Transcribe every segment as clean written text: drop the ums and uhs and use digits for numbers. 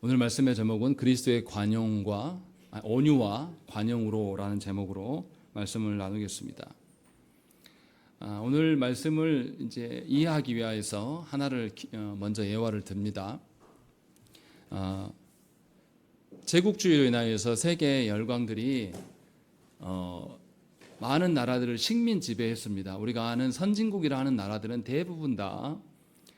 오늘 말씀의 제목은 그리스도의 온유와 관용으로라는 제목으로 말씀을 나누겠습니다. 오늘 말씀을 이제 이해하기 위해서 하나를 먼저 예화를 듭니다. 제국주의로 인하여서 세계 열강들이 많은 나라들을 식민 지배했습니다. 우리가 아는 선진국이라 하는 나라들은 대부분 다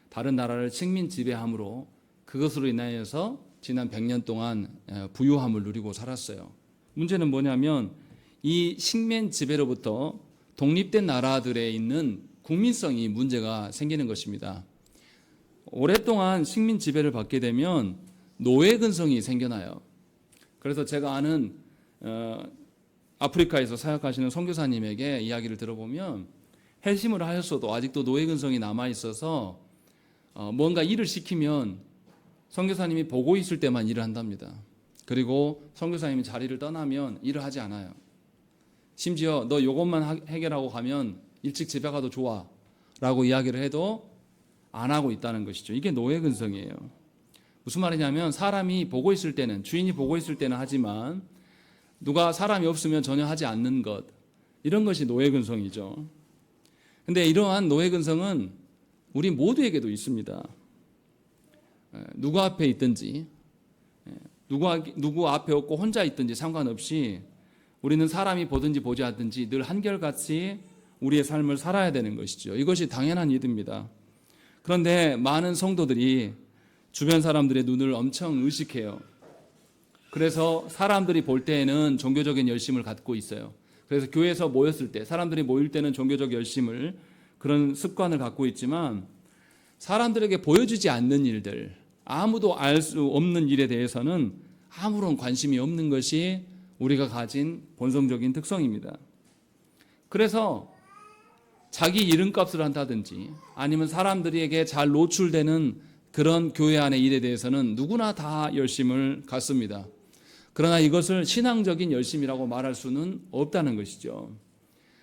다른 나라를 식민 지배함으로 그것으로 인하여서 지난 100년 동안 부유함을 누리고 살았어요. 문제는 뭐냐면 이 식민 지배로부터 독립된 나라들에 있는 국민성이 문제가 생기는 것입니다. 오랫동안 식민 지배를 받게 되면 노예 근성이 생겨나요. 그래서 제가 아는 아프리카에서 사역하시는 선교사님에게 이야기를 들어보면 회심을 하셨어도 아직도 노예 근성이 남아 있어서 뭔가 일을 시키면 선교사님이 보고 있을 때만 일을 한답니다. 그리고 선교사님이 자리를 떠나면 일을 하지 않아요. 심지어 너 이것만 해결하고 가면 일찍 집에 가도 좋아 라고 이야기를 해도 안 하고 있다는 것이죠. 이게 노예 근성이에요. 무슨 말이냐면 사람이 보고 있을 때는, 주인이 보고 있을 때는 하지만 누가 사람이 없으면 전혀 하지 않는 것, 이런 것이 노예 근성이죠. 근데 이러한 노예 근성은 우리 모두에게도 있습니다. 누구 앞에 있든지, 누구 앞에 없고 혼자 있든지 상관없이 우리는 사람이 보든지 보지 않든지 늘 한결같이 우리의 삶을 살아야 되는 것이죠. 이것이 당연한 일입니다. 그런데 많은 성도들이 주변 사람들의 눈을 엄청 의식해요. 그래서 사람들이 볼 때에는 종교적인 열심을 갖고 있어요. 그래서 교회에서 모였을 때, 사람들이 모일 때는 종교적 열심을, 그런 습관을 갖고 있지만 사람들에게 보여주지 않는 일들, 아무도 알 수 없는 일에 대해서는 아무런 관심이 없는 것이 우리가 가진 본성적인 특성입니다. 그래서 자기 이름값을 한다든지 아니면 사람들에게 잘 노출되는 그런 교회 안의 일에 대해서는 누구나 다 열심을 갖습니다. 그러나 이것을 신앙적인 열심이라고 말할 수는 없다는 것이죠.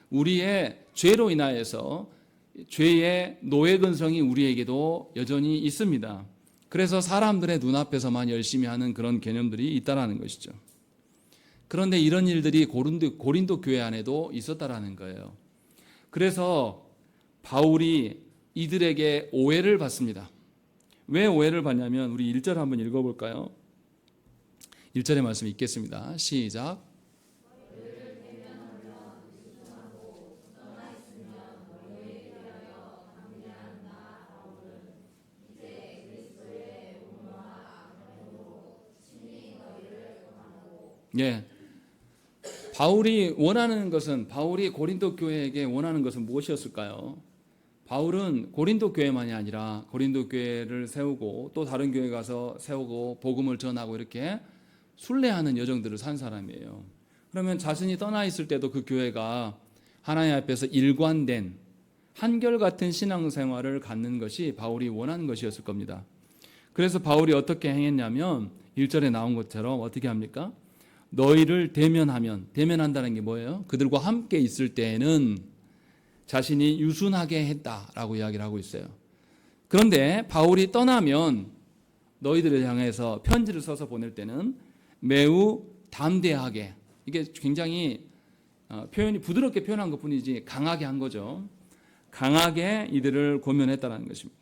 우리의 죄로 인하여서 죄의 노예 근성이 우리에게도 여전히 있습니다. 그래서 사람들의 눈앞에서만 열심히 하는 그런 개념들이 있다는 것이죠. 그런데 이런 일들이 고린도 교회 안에도 있었다라는 거예요. 그래서 바울이 이들에게 오해를 받습니다. 왜 오해를 받냐면 우리 1절 한번 읽어볼까요? 1절의 말씀 읽겠습니다. 시작. 예. 바울이 고린도 교회에게 원하는 것은 무엇이었을까요? 바울은 고린도 교회만이 아니라 고린도 교회를 세우고 또 다른 교회 가서 세우고 복음을 전하고 이렇게 순례하는 여정들을 산 사람이에요. 그러면 자신이 떠나 있을 때도 그 교회가 하나님 앞에서 일관된 한결같은 신앙생활을 갖는 것이 바울이 원하는 것이었을 겁니다. 그래서 바울이 어떻게 행했냐면 1절에 나온 것처럼 어떻게 합니까? 너희를 대면한다는 게 뭐예요? 그들과 함께 있을 때에는 자신이 유순하게 했다라고 이야기를 하고 있어요. 그런데 바울이 떠나면 너희들을 향해서 편지를 써서 보낼 때는 매우 담대하게, 이게 굉장히 표현이 부드럽게 표현한 것뿐이지 강하게 한 거죠. 강하게 이들을 권면했다는 것입니다.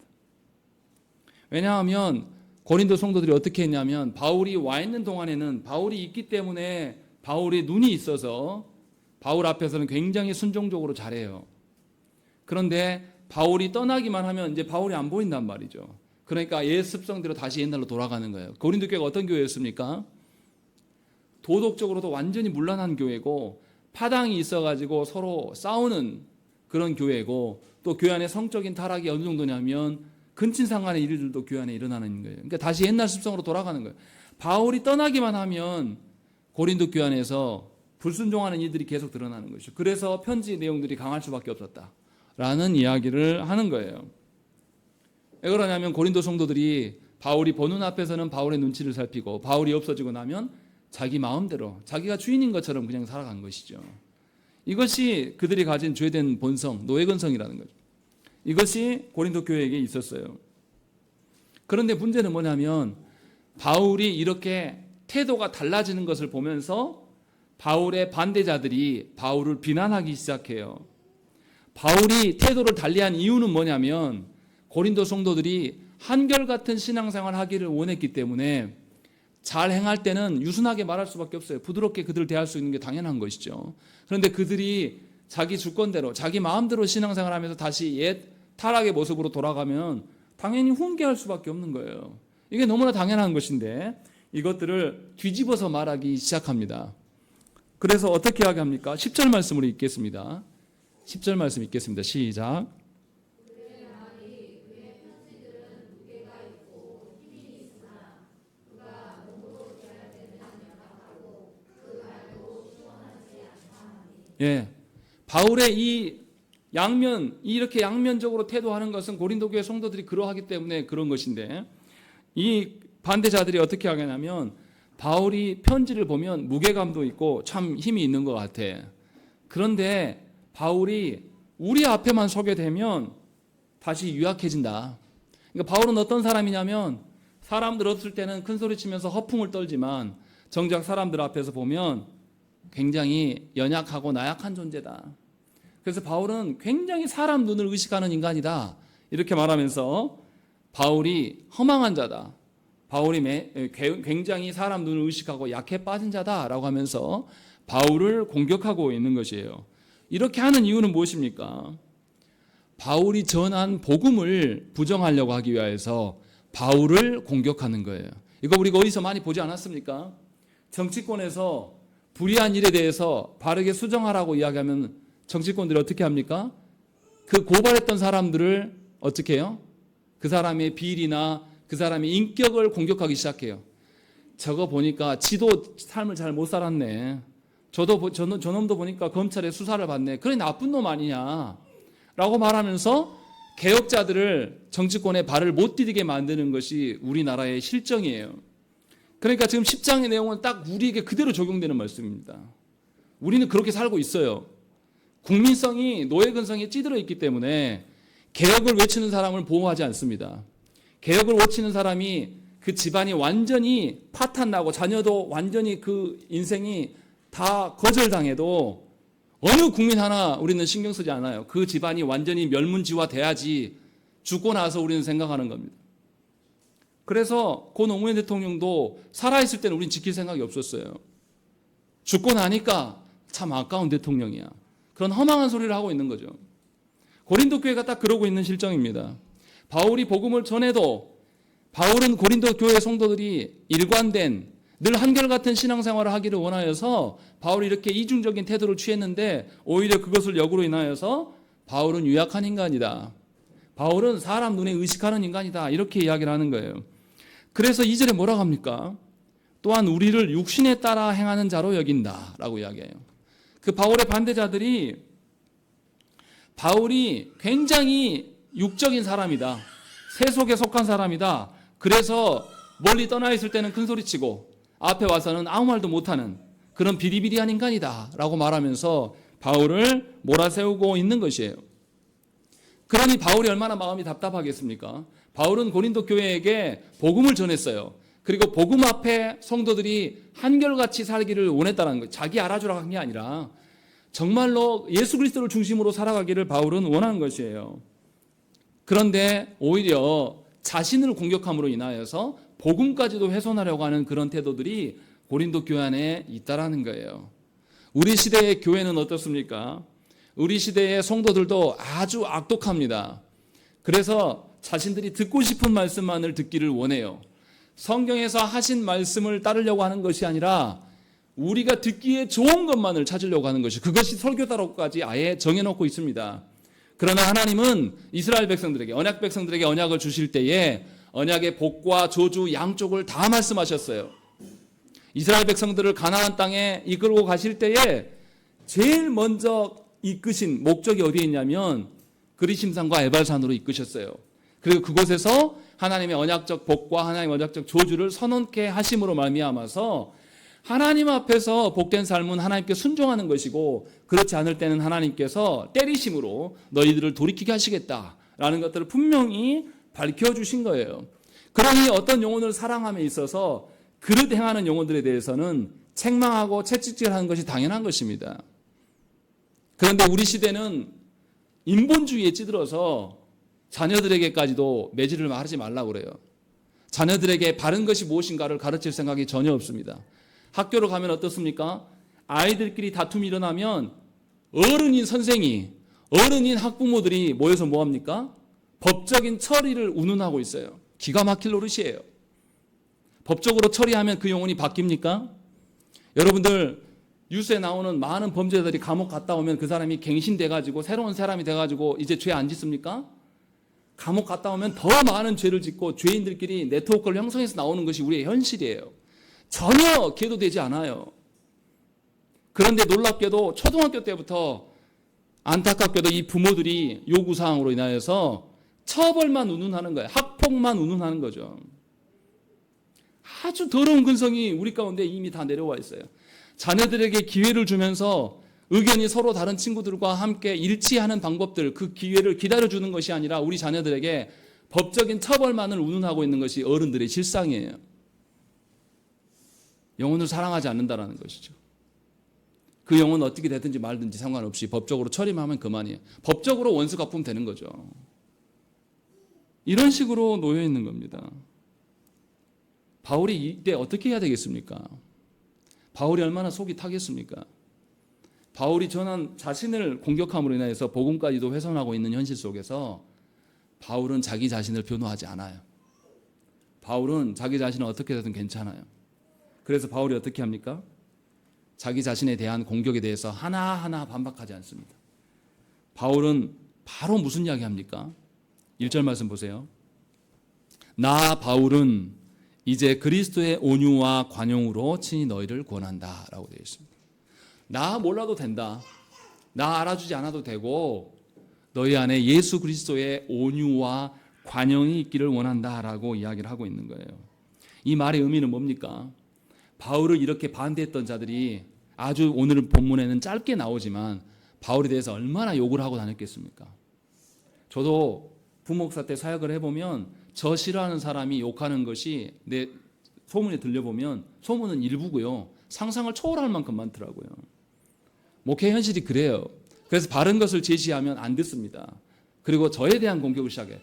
왜냐하면 고린도 성도들이 어떻게 했냐면 바울이 와 있는 동안에는 바울이 있기 때문에 바울의 눈이 있어서 바울 앞에서는 굉장히 순종적으로 잘해요. 그런데 바울이 떠나기만 하면 이제 바울이 안 보인단 말이죠. 그러니까 옛 습성대로 다시 옛날로 돌아가는 거예요. 고린도 교회가 어떤 교회였습니까? 도덕적으로도 완전히 문란한 교회고 파당이 있어가지고 서로 싸우는 그런 교회고 또 교회 안에 성적인 타락이 어느 정도냐면 근친상간의 일들도 교회 안에 일어나는 거예요. 그러니까 다시 옛날 습성으로 돌아가는 거예요. 바울이 떠나기만 하면 고린도 교회 안에서 불순종하는 이들이 계속 드러나는 것이죠. 그래서 편지 내용들이 강할 수밖에 없었다라는 이야기를 하는 거예요. 왜 그러냐면 고린도 성도들이 바울이 보는 앞에서는 바울의 눈치를 살피고 바울이 없어지고 나면 자기 마음대로 자기가 주인인 것처럼 그냥 살아간 것이죠. 이것이 그들이 가진 죄된 본성, 노예 근성이라는 거죠. 이것이 고린도 교회에게 있었어요. 그런데 문제는 뭐냐면 바울이 이렇게 태도가 달라지는 것을 보면서 바울의 반대자들이 바울을 비난하기 시작해요. 바울이 태도를 달리한 이유는 뭐냐면 고린도 성도들이 한결같은 신앙생활을 하기를 원했기 때문에 잘 행할 때는 유순하게 말할 수밖에 없어요. 부드럽게 그들을 대할 수 있는 게 당연한 것이죠. 그런데 그들이 자기 주권대로 자기 마음대로 신앙생활하면서 다시 옛 타락의 모습으로 돌아가면 당연히 훈계할 수밖에 없는 거예요. 이게 너무나 당연한 것인데 이것들을 뒤집어서 말하기 시작합니다. 그래서 어떻게 이야기합니까? 10절 말씀으로 읽겠습니다. 10절 말씀 읽겠습니다. 시작. 예, 바울의 이 양면, 이렇게 양면적으로 태도하는 것은 고린도 교회 성도들이 그러하기 때문에 그런 것인데 이 반대자들이 어떻게 하겠냐면 바울이 편지를 보면 무게감도 있고 참 힘이 있는 것 같아. 그런데 바울이 우리 앞에만 서게 되면 다시 유약해진다. 그러니까 바울은 어떤 사람이냐면 사람들 없을 때는 큰 소리 치면서 허풍을 떨지만 정작 사람들 앞에서 보면 굉장히 연약하고 나약한 존재다. 그래서 바울은 굉장히 사람 눈을 의식하는 인간이다. 이렇게 말하면서 바울이 허망한 자다. 바울이 굉장히 사람 눈을 의식하고 약해 빠진 자다라고 하면서 바울을 공격하고 있는 것이에요. 이렇게 하는 이유는 무엇입니까? 바울이 전한 복음을 부정하려고 하기 위해서 바울을 공격하는 거예요. 이거 우리가 어디서 많이 보지 않았습니까? 정치권에서 불의한 일에 대해서 바르게 수정하라고 이야기하면 정치권들이 어떻게 합니까? 그 고발했던 사람들을 어떻게 해요? 그 사람의 비리나 그 사람의 인격을 공격하기 시작해요. 저거 보니까 지도 삶을 잘 못 살았네. 저놈도 보니까 검찰에 수사를 받네. 그래 나쁜 놈 아니냐 라고 말하면서 개혁자들을 정치권에 발을 못 디디게 만드는 것이 우리나라의 실정이에요. 그러니까 지금 10장의 내용은 딱 우리에게 그대로 적용되는 말씀입니다. 우리는 그렇게 살고 있어요. 국민성이 노예근성에 찌들어 있기 때문에 개혁을 외치는 사람을 보호하지 않습니다. 개혁을 외치는 사람이 그 집안이 완전히 파탄나고 자녀도 완전히 그 인생이 다 거절당해도 어느 국민 하나 우리는 신경 쓰지 않아요. 그 집안이 완전히 멸문지화돼야지 죽고 나서 우리는 생각하는 겁니다. 그래서 고 노무현 대통령도 살아있을 때는 우린 지킬 생각이 없었어요. 죽고 나니까 참 아까운 대통령이야. 그런 허망한 소리를 하고 있는 거죠. 고린도 교회가 딱 그러고 있는 실정입니다. 바울이 복음을 전해도 바울은 고린도 교회 성도들이 일관된 늘 한결같은 신앙생활을 하기를 원하여서 바울이 이렇게 이중적인 태도를 취했는데 오히려 그것을 역으로 인하여서 바울은 유약한 인간이다. 바울은 사람 눈에 의식하는 인간이다. 이렇게 이야기를 하는 거예요. 그래서 2절에 뭐라고 합니까? 또한 우리를 육신에 따라 행하는 자로 여긴다 라고 이야기해요. 그 바울의 반대자들이 바울이 굉장히 육적인 사람이다. 세속에 속한 사람이다. 그래서 멀리 떠나 있을 때는 큰 소리치고 앞에 와서는 아무 말도 못하는 그런 비리비리한 인간이다 라고 말하면서 바울을 몰아세우고 있는 것이에요. 그러니 바울이 얼마나 마음이 답답하겠습니까? 바울은 고린도 교회에게 복음을 전했어요. 그리고 복음 앞에 성도들이 한결같이 살기를 원했다는 거예요. 자기 알아주라고 한 게 아니라 정말로 예수 그리스도를 중심으로 살아가기를 바울은 원하는 것이에요. 그런데 오히려 자신을 공격함으로 인하여서 복음까지도 훼손하려고 하는 그런 태도들이 고린도 교회 안에 있다라는 거예요. 우리 시대의 교회는 어떻습니까? 우리 시대의 성도들도 아주 악독합니다. 그래서 자신들이 듣고 싶은 말씀만을 듣기를 원해요. 성경에서 하신 말씀을 따르려고 하는 것이 아니라 우리가 듣기에 좋은 것만을 찾으려고 하는 것이 그것이 설교다라고까지 아예 정해놓고 있습니다. 그러나 하나님은 이스라엘 백성들에게 언약 백성들에게 언약을 주실 때에 언약의 복과 저주 양쪽을 다 말씀하셨어요. 이스라엘 백성들을 가나안 땅에 이끌고 가실 때에 제일 먼저 이끄신 목적이 어디에 있냐면 그리심산과 에발산으로 이끄셨어요. 그리고 그곳에서 하나님의 언약적 복과 하나님의 언약적 저주를 선언케 하심으로 말미암아서 하나님 앞에서 복된 삶은 하나님께 순종하는 것이고 그렇지 않을 때는 하나님께서 때리심으로 너희들을 돌이키게 하시겠다라는 것들을 분명히 밝혀주신 거예요. 그러니 어떤 영혼을 사랑함에 있어서 그릇 행하는 영혼들에 대해서는 책망하고 채찍질하는 것이 당연한 것입니다. 그런데 우리 시대는 인본주의에 찌들어서 자녀들에게까지도 매질을 하지 말라고 그래요. 자녀들에게 바른 것이 무엇인가를 가르칠 생각이 전혀 없습니다. 학교로 가면 어떻습니까? 아이들끼리 다툼이 일어나면 어른인 선생이, 어른인 학부모들이 모여서 뭐합니까? 법적인 처리를 운운하고 있어요. 기가 막힐 노릇이에요. 법적으로 처리하면 그 영혼이 바뀝니까? 여러분들 뉴스에 나오는 많은 범죄자들이 감옥 갔다 오면 그 사람이 갱신돼가지고 새로운 사람이 돼가지고 이제 죄 안 짓습니까? 감옥 갔다 오면 더 많은 죄를 짓고 죄인들끼리 네트워크를 형성해서 나오는 것이 우리의 현실이에요. 전혀 계도되지 않아요. 그런데 놀랍게도 초등학교 때부터 안타깝게도 이 부모들이 요구사항으로 인하여서 처벌만 운운하는 거예요. 학폭만 운운하는 거죠. 아주 더러운 근성이 우리 가운데 이미 다 내려와 있어요. 자녀들에게 기회를 주면서 의견이 서로 다른 친구들과 함께 일치하는 방법들, 그 기회를 기다려주는 것이 아니라 우리 자녀들에게 법적인 처벌만을 운운하고 있는 것이 어른들의 실상이에요. 영혼을 사랑하지 않는다라는 것이죠. 그 영혼은 어떻게 되든지 말든지 상관없이 법적으로 처리하면 그만이에요. 법적으로 원수 갚으면 되는 거죠. 이런 식으로 놓여 있는 겁니다. 바울이 이때 어떻게 해야 되겠습니까? 바울이 얼마나 속이 타겠습니까? 바울이 전한 자신을 공격함으로 인해서 복음까지도 훼손하고 있는 현실 속에서 바울은 자기 자신을 변호하지 않아요. 바울은 자기 자신은 어떻게 되든 괜찮아요. 그래서 바울이 어떻게 합니까? 자기 자신에 대한 공격에 대해서 하나하나 반박하지 않습니다. 바울은 바로 무슨 이야기 합니까? 1절 말씀 보세요. 나 바울은 이제 그리스도의 온유와 관용으로 친히 너희를 권한다 라고 되어 있습니다. 나 몰라도 된다. 나 알아주지 않아도 되고 너희 안에 예수 그리스도의 온유와 관용이 있기를 원한다라고 이야기를 하고 있는 거예요. 이 말의 의미는 뭡니까? 바울을 이렇게 반대했던 자들이 아주 오늘 본문에는 짧게 나오지만 바울에 대해서 얼마나 욕을 하고 다녔겠습니까? 저도 부목사 때 사역을 해보면 저 싫어하는 사람이 욕하는 것이 내 소문에 들려보면 소문은 일부고요. 상상을 초월할 만큼 많더라고요. 목회 현실이 그래요. 그래서 바른 것을 제시하면 안 듣습니다. 그리고 저에 대한 공격을 시작해요.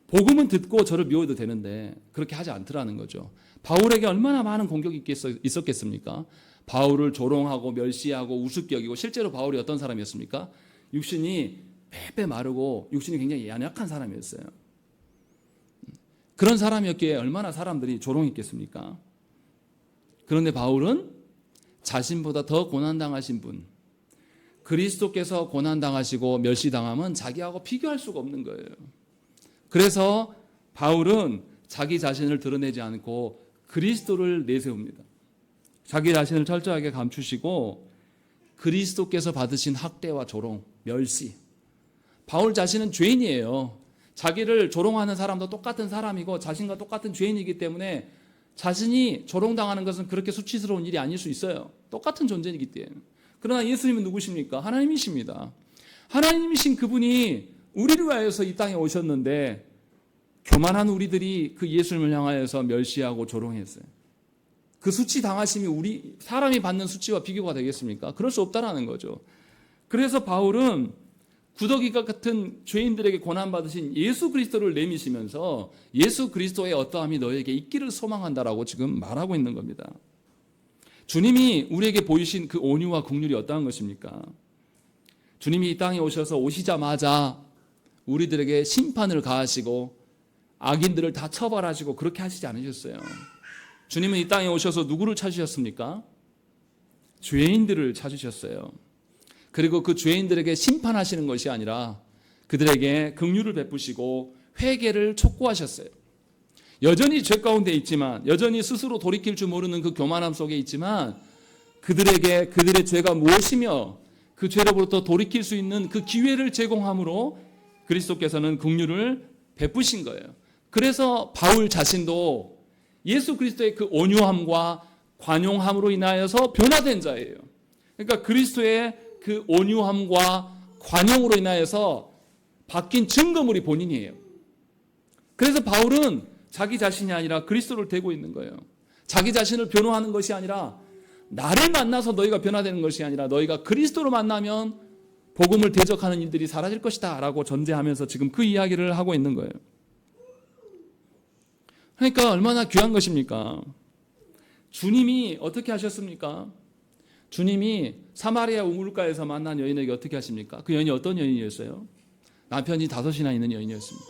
복음은 듣고 저를 미워해도 되는데 그렇게 하지 않더라는 거죠. 바울에게 얼마나 많은 공격이 있었겠습니까? 바울을 조롱하고 멸시하고 우습게 여기고 실제로 바울이 어떤 사람이었습니까? 육신이 빼빼 마르고 육신이 굉장히 연약한 사람이었어요. 그런 사람이었기에 얼마나 사람들이 조롱했겠습니까? 그런데 바울은 자신보다 더 고난당하신 분, 그리스도께서 고난당하시고 멸시당함은 자기하고 비교할 수가 없는 거예요. 그래서 바울은 자기 자신을 드러내지 않고 그리스도를 내세웁니다. 자기 자신을 철저하게 감추시고 그리스도께서 받으신 학대와 조롱, 멸시. 바울 자신은 죄인이에요. 자기를 조롱하는 사람도 똑같은 사람이고 자신과 똑같은 죄인이기 때문에 자신이 조롱당하는 것은 그렇게 수치스러운 일이 아닐 수 있어요. 똑같은 존재이기 때문에. 그러나 예수님은 누구십니까? 하나님이십니다. 하나님이신 그분이 우리를 위하여서 이 땅에 오셨는데 교만한 우리들이 그 예수님을 향하여서 멸시하고 조롱했어요. 그 수치 당하심이 우리 사람이 받는 수치와 비교가 되겠습니까? 그럴 수 없다라는 거죠. 그래서 바울은 구더기가 같은 죄인들에게 고난받으신 예수 그리스도를 내미시면서 예수 그리스도의 어떠함이 너에게 있기를 소망한다라고 지금 말하고 있는 겁니다. 주님이 우리에게 보이신 그 온유와 긍휼이 어떠한 것입니까? 주님이 이 땅에 오시자마자 우리들에게 심판을 가하시고 악인들을 다 처벌하시고 그렇게 하시지 않으셨어요. 주님은 이 땅에 오셔서 누구를 찾으셨습니까? 죄인들을 찾으셨어요. 그리고 그 죄인들에게 심판하시는 것이 아니라 그들에게 긍휼을 베푸시고 회개를 촉구하셨어요. 여전히 죄 가운데 있지만, 여전히 스스로 돌이킬 줄 모르는 그 교만함 속에 있지만 그들에게 그들의 죄가 무엇이며 그 죄로부터 돌이킬 수 있는 그 기회를 제공함으로 그리스도께서는 긍휼을 베푸신 거예요. 그래서 바울 자신도 예수 그리스도의 그 온유함과 관용함으로 인하여서 변화된 자예요. 그러니까 그리스도의 그 온유함과 관용으로 인하여서 바뀐 증거물이 본인이에요. 그래서 바울은 자기 자신이 아니라 그리스도를 대고 있는 거예요. 자기 자신을 변호하는 것이 아니라 나를 만나서 너희가 변화되는 것이 아니라 너희가 그리스도로 만나면 복음을 대적하는 일들이 사라질 것이다 라고 전제하면서 지금 그 이야기를 하고 있는 거예요. 그러니까 얼마나 귀한 것입니까? 주님이 어떻게 하셨습니까? 주님이 사마리아 우물가에서 만난 여인에게 어떻게 하십니까? 그 여인이 어떤 여인이었어요? 남편이 5이나 있는 여인이었습니다.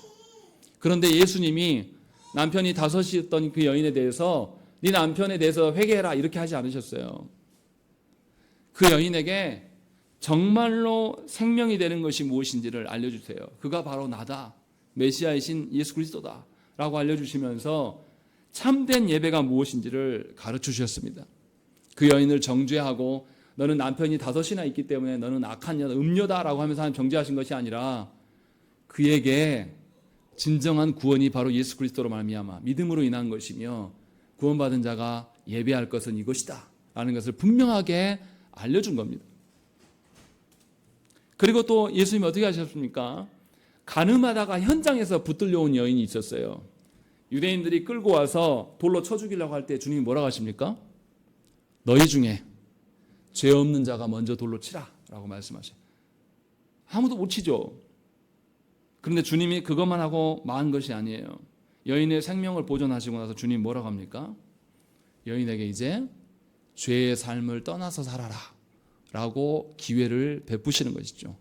그런데 예수님이 남편이 5이었던 그 여인에 대해서 네 남편에 대해서 회개해라 이렇게 하지 않으셨어요. 그 여인에게 정말로 생명이 되는 것이 무엇인지를 알려주세요. 그가 바로 나다. 메시아이신 예수 그리스도다 라고 알려주시면서 참된 예배가 무엇인지를 가르쳐 주셨습니다. 그 여인을 정죄하고 너는 남편이 5이나 있기 때문에 너는 악한 여자, 음녀다라고 하면서 정죄하신 것이 아니라 그에게 진정한 구원이 바로 예수 그리스도로 말미암아 믿음으로 인한 것이며 구원받은 자가 예배할 것은 이것이다 라는 것을 분명하게 알려준 겁니다. 그리고 또 예수님이 어떻게 하셨습니까? 간음하다가 현장에서 붙들려온 여인이 있었어요. 유대인들이 끌고 와서 돌로 쳐 죽이려고 할 때 주님이 뭐라고 하십니까? 너희 중에 죄 없는 자가 먼저 돌로 치라 라고 말씀하셔요. 아무도 못 치죠. 그런데 주님이 그것만 하고 만 것이 아니에요. 여인의 생명을 보존하시고 나서 주님 뭐라고 합니까? 여인에게 이제 죄의 삶을 떠나서 살아라 라고 기회를 베푸시는 것이죠.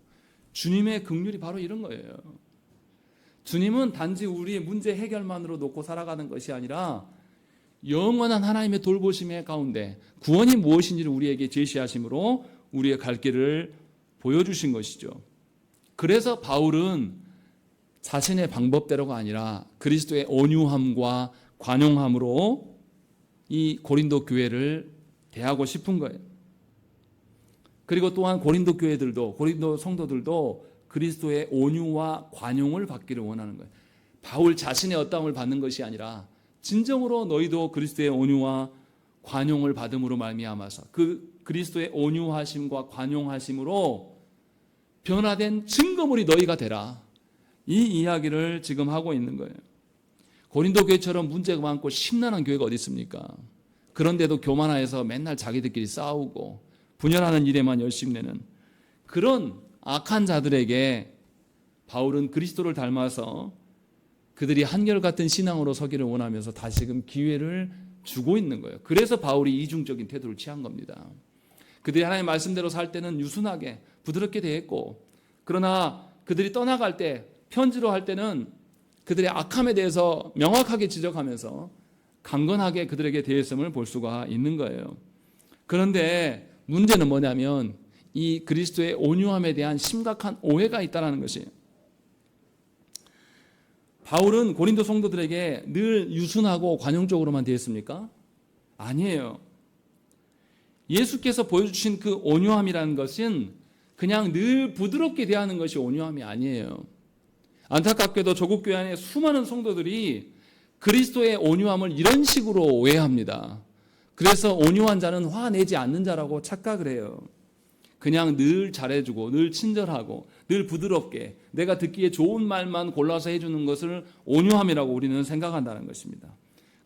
주님의 긍휼이 바로 이런 거예요. 주님은 단지 우리의 문제 해결만으로 놓고 살아가는 것이 아니라 영원한 하나님의 돌보심의 가운데 구원이 무엇인지를 우리에게 제시하심으로 우리의 갈 길을 보여주신 것이죠. 그래서 바울은 자신의 방법대로가 아니라 그리스도의 온유함과 관용함으로 이 고린도 교회를 대하고 싶은 거예요. 그리고 또한 고린도 교회들도, 고린도 성도들도 그리스도의 온유와 관용을 받기를 원하는 거예요. 바울 자신의 어떠함을 받는 것이 아니라 진정으로 너희도 그리스도의 온유와 관용을 받음으로 말미암아서 그 그리스도의 온유하심과 관용하심으로 변화된 증거물이 너희가 되라. 이 이야기를 지금 하고 있는 거예요. 고린도 교회처럼 문제가 많고 심란한 교회가 어디 있습니까? 그런데도 교만하여서 맨날 자기들끼리 싸우고 분열하는 일에만 열심히 내는 그런 악한 자들에게 바울은 그리스도를 닮아서 그들이 한결같은 신앙으로 서기를 원하면서 다시금 기회를 주고 있는 거예요. 그래서 바울이 이중적인 태도를 취한 겁니다. 그들이 하나님의 말씀대로 살 때는 유순하게 부드럽게 대했고, 그러나 그들이 떠나갈 때 편지로 할 때는 그들의 악함에 대해서 명확하게 지적하면서 강건하게 그들에게 대했음을 볼 수가 있는 거예요. 그런데 문제는 뭐냐면 이 그리스도의 온유함에 대한 심각한 오해가 있다는 것이에요. 바울은 고린도 성도들에게 늘 유순하고 관용적으로만 대했습니까? 아니에요. 예수께서 보여주신 그 온유함이라는 것은 그냥 늘 부드럽게 대하는 것이 온유함이 아니에요. 안타깝게도 조국 교회 안에 수많은 성도들이 그리스도의 온유함을 이런 식으로 오해합니다. 그래서 온유한 자는 화내지 않는 자라고 착각을 해요. 그냥 늘 잘해주고 늘 친절하고 늘 부드럽게 내가 듣기에 좋은 말만 골라서 해주는 것을 온유함이라고 우리는 생각한다는 것입니다.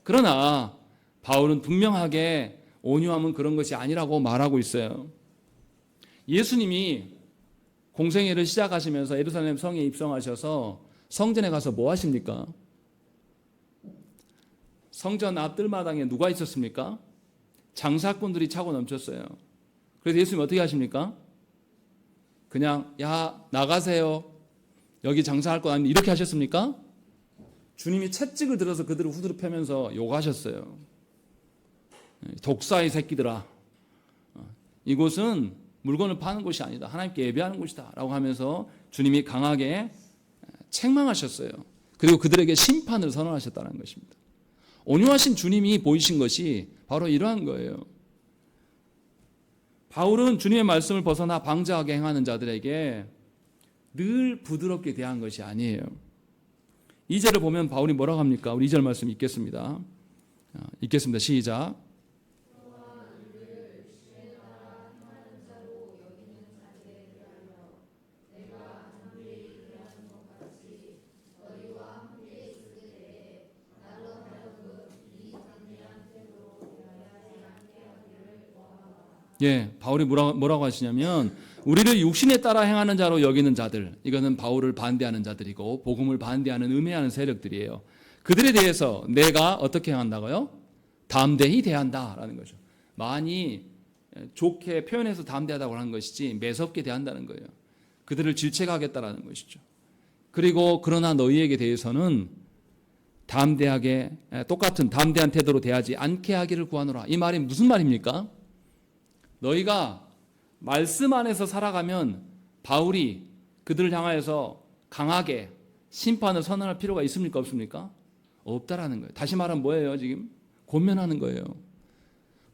그러나 바울은 분명하게 온유함은 그런 것이 아니라고 말하고 있어요. 예수님이 공생애를 시작하시면서 예루살렘 성에 입성하셔서 성전에 가서 뭐 하십니까? 성전 앞 뜰마당에 누가 있었습니까? 장사꾼들이 차고 넘쳤어요. 그래서 예수님이 어떻게 하십니까? 그냥 야 나가세요. 여기 장사할 거 아닌데 이렇게 하셨습니까? 주님이 채찍을 들어서 그들을 후드려 패면서 욕하셨어요. 독사의 새끼들아. 이곳은 물건을 파는 곳이 아니다. 하나님께 예배하는 곳이다. 라고 하면서 주님이 강하게 책망하셨어요. 그리고 그들에게 심판을 선언하셨다는 것입니다. 온유하신 주님이 보이신 것이 바로 이러한 거예요. 바울은 주님의 말씀을 벗어나 방자하게 행하는 자들에게 늘 부드럽게 대한 것이 아니에요. 2절을 보면 바울이 뭐라고 합니까? 우리 2절 말씀 읽겠습니다. 읽겠습니다. 시작. 바울이 뭐라고 하시냐면 우리를 육신에 따라 행하는 자로 여기는 자들, 이거는 바울을 반대하는 자들이고 복음을 반대하는 음해하는 세력들이에요. 그들에 대해서 내가 어떻게 행한다고요? 담대히 대한다라는 거죠. 많이 좋게 표현해서 담대하다고 하는 것이지 매섭게 대한다는 거예요. 그들을 질책하겠다라는 것이죠. 그리고 그러나 너희에게 대해서는 담대하게 똑같은 담대한 태도로 대하지 않게 하기를 구하노라. 이 말이 무슨 말입니까? 너희가 말씀 안에서 살아가면 바울이 그들을 향하여서 강하게 심판을 선언할 필요가 있습니까? 없습니까? 없다라는 거예요. 다시 말하면 뭐예요? 지금 권면하는 거예요.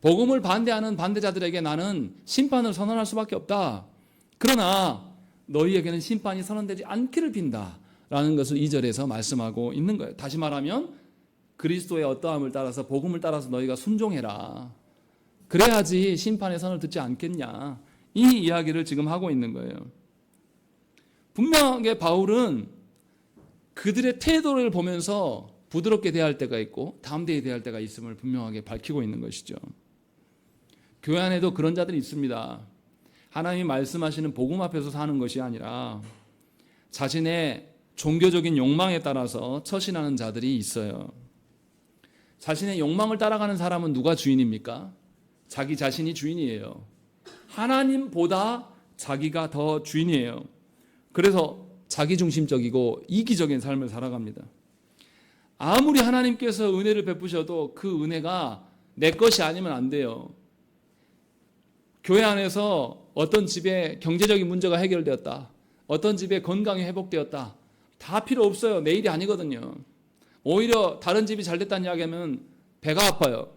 복음을 반대하는 반대자들에게 나는 심판을 선언할 수밖에 없다. 그러나 너희에게는 심판이 선언되지 않기를 빈다라는 것을 2절에서 말씀하고 있는 거예요. 다시 말하면 그리스도의 어떠함을 따라서 복음을 따라서 너희가 순종해라. 그래야지 심판의 선을 듣지 않겠냐. 이 이야기를 지금 하고 있는 거예요. 분명하게 바울은 그들의 태도를 보면서 부드럽게 대할 때가 있고 담대히 대할 때가 있음을 분명하게 밝히고 있는 것이죠. 교회 안에도 그런 자들이 있습니다. 하나님이 말씀하시는 복음 앞에서 사는 것이 아니라 자신의 종교적인 욕망에 따라서 처신하는 자들이 있어요. 자신의 욕망을 따라가는 사람은 누가 주인입니까? 자기 자신이 주인이에요. 하나님보다 자기가 더 주인이에요. 그래서 자기중심적이고 이기적인 삶을 살아갑니다. 아무리 하나님께서 은혜를 베푸셔도 그 은혜가 내 것이 아니면 안 돼요. 교회 안에서 어떤 집에 경제적인 문제가 해결되었다. 어떤 집에 건강이 회복되었다. 다 필요 없어요. 내 일이 아니거든요. 오히려 다른 집이 잘 됐다는 이야기하면 배가 아파요.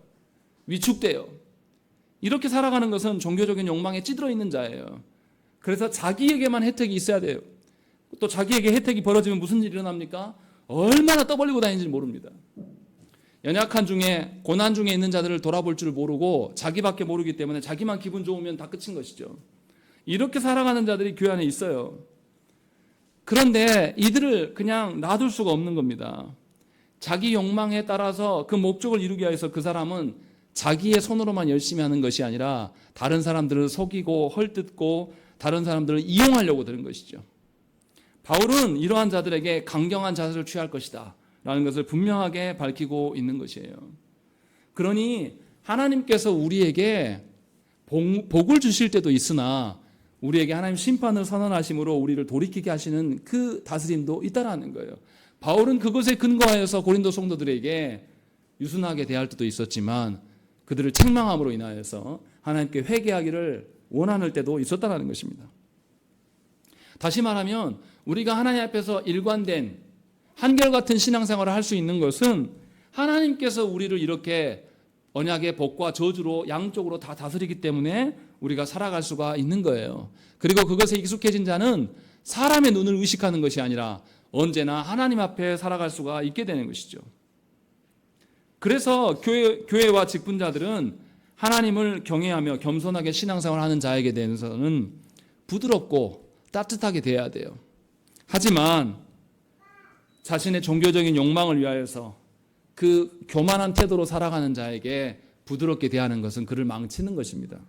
위축돼요. 이렇게 살아가는 것은 종교적인 욕망에 찌들어 있는 자예요. 그래서 자기에게만 혜택이 있어야 돼요. 또 자기에게 혜택이 벌어지면 무슨 일이 일어납니까? 얼마나 떠벌리고 다니는지 모릅니다. 연약한 중에 고난 중에 있는 자들을 돌아볼 줄 모르고 자기밖에 모르기 때문에 자기만 기분 좋으면 다 끝인 것이죠. 이렇게 살아가는 자들이 교회 안에 있어요. 그런데 이들을 그냥 놔둘 수가 없는 겁니다. 자기 욕망에 따라서 그 목적을 이루기 위해서 그 사람은 자기의 손으로만 열심히 하는 것이 아니라 다른 사람들을 속이고 헐뜯고 다른 사람들을 이용하려고 드는 것이죠. 바울은 이러한 자들에게 강경한 자세를 취할 것이다 라는 것을 분명하게 밝히고 있는 것이에요. 그러니 하나님께서 우리에게 복을 주실 때도 있으나 우리에게 하나님 심판을 선언하심으로 우리를 돌이키게 하시는 그 다스림도 있다라는 거예요. 바울은 그것에 근거하여서 고린도 성도들에게 유순하게 대할 때도 있었지만 그들을 책망함으로 인하여서 하나님께 회개하기를 원하는 때도 있었다라는 것입니다. 다시 말하면 우리가 하나님 앞에서 일관된 한결같은 신앙생활을 할 수 있는 것은 하나님께서 우리를 이렇게 언약의 복과 저주로 양쪽으로 다 다스리기 때문에 우리가 살아갈 수가 있는 거예요. 그리고 그것에 익숙해진 자는 사람의 눈을 의식하는 것이 아니라 언제나 하나님 앞에 살아갈 수가 있게 되는 것이죠. 그래서 교회와 직분자들은 하나님을 경외하며 겸손하게 신앙생활하는 자에게 대해서는 부드럽고 따뜻하게 대해야 돼요. 하지만 자신의 종교적인 욕망을 위하여서 그 교만한 태도로 살아가는 자에게 부드럽게 대하는 것은 그를 망치는 것입니다.